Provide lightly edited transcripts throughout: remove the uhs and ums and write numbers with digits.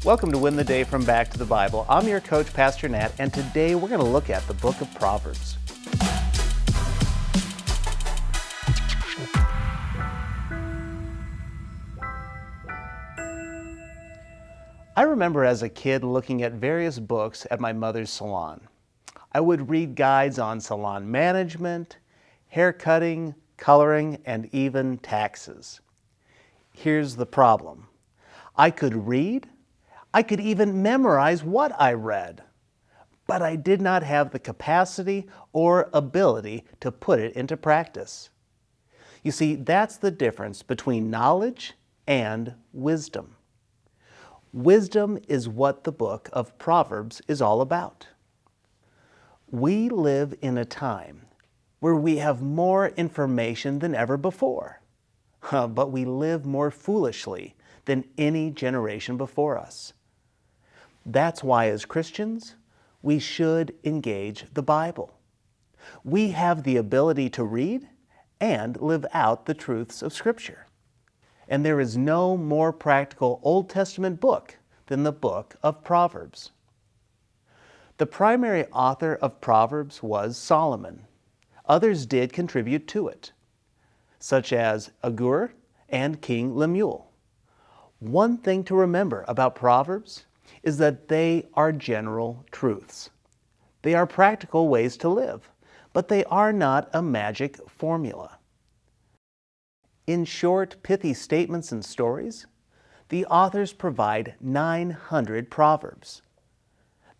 Welcome to Win the Day from Back to the Bible. I'm your coach, Pastor Nat, and today we're going to look at the Book of Proverbs. I remember as a kid looking at various books at my mother's salon. I would read guides on salon management, hair cutting, coloring, and even taxes. Here's the problem. I could read, I could even memorize what I read, but I did not have the capacity or ability to put it into practice. You see, that's the difference between knowledge and wisdom. Wisdom is what the book of Proverbs is all about. We live in a time where we have more information than ever before, but we live more foolishly than any generation before us. That's why as Christians, we should engage the Bible. We have the ability to read and live out the truths of Scripture. And there is no more practical Old Testament book than the book of Proverbs. The primary author of Proverbs was Solomon. Others did contribute to it, such as Agur and King Lemuel. One thing to remember about Proverbs is that they are general truths. They are practical ways to live, but they are not a magic formula. In short, pithy statements and stories, the authors provide 900 proverbs.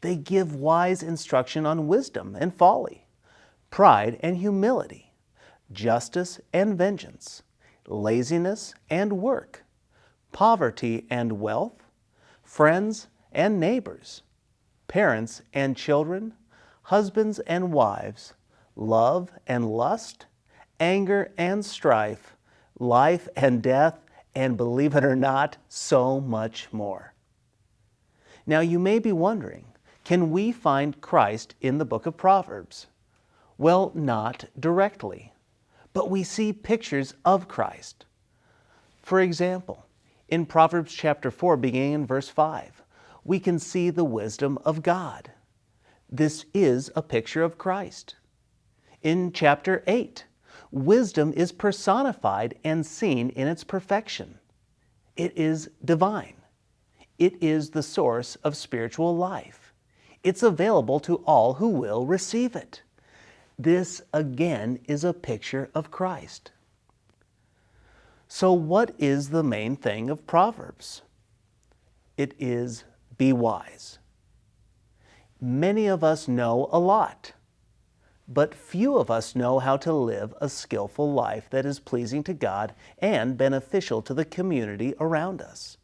They give wise instruction on wisdom and folly, pride and humility, justice and vengeance, laziness and work, poverty and wealth, friends and neighbors, parents and children, husbands and wives, love and lust, anger and strife, life and death, and believe it or not, so much more. Now you may be wondering, can we find Christ in the book of Proverbs? Well, not directly, but we see pictures of Christ. For example, in Proverbs chapter 4, beginning in verse 5, we can see the wisdom of God. This is a picture of Christ. In chapter 8, wisdom is personified and seen in its perfection. It is divine. It is the source of spiritual life. It's available to all who will receive it. This, again, is a picture of Christ. So what is the main thing of Proverbs? It is be wise. Many of us know a lot, but few of us know how to live a skillful life that is pleasing to God and beneficial to the community around us.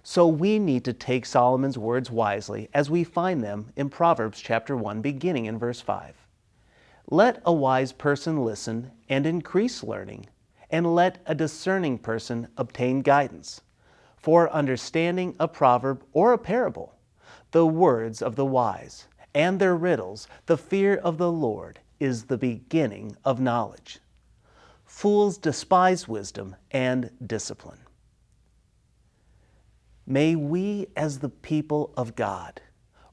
So we need to take Solomon's words wisely as we find them in Proverbs chapter 1, beginning in verse 5. Let a wise person listen and increase learning, and let a discerning person obtain guidance. For understanding a proverb or a parable, the words of the wise, and their riddles, the fear of the Lord is the beginning of knowledge. Fools despise wisdom and discipline. May we, as the people of God,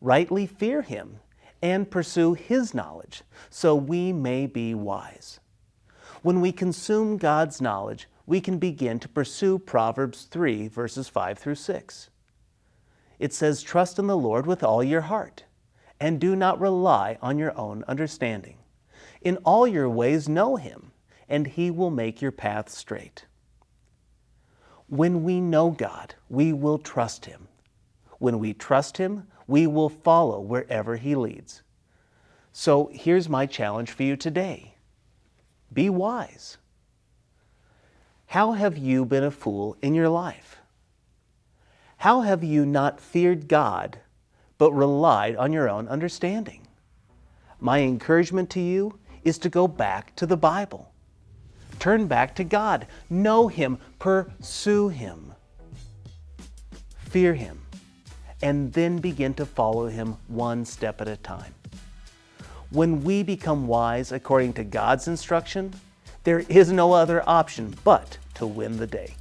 rightly fear Him and pursue His knowledge, so we may be wise. When we consume God's knowledge, we can begin to pursue Proverbs 3, verses 5 through 6. It says, "Trust in the Lord with all your heart, and do not rely on your own understanding. In all your ways know Him, and He will make your path straight." When we know God, we will trust Him. When we trust Him, we will follow wherever He leads. So here's my challenge for you today. Be wise. How have you been a fool in your life? How have you not feared God, but relied on your own understanding? My encouragement to you is to go back to the Bible. Turn back to God. Know Him. Pursue Him. Fear Him. And then begin to follow Him one step at a time. When we become wise according to God's instruction, there is no other option but to win the day.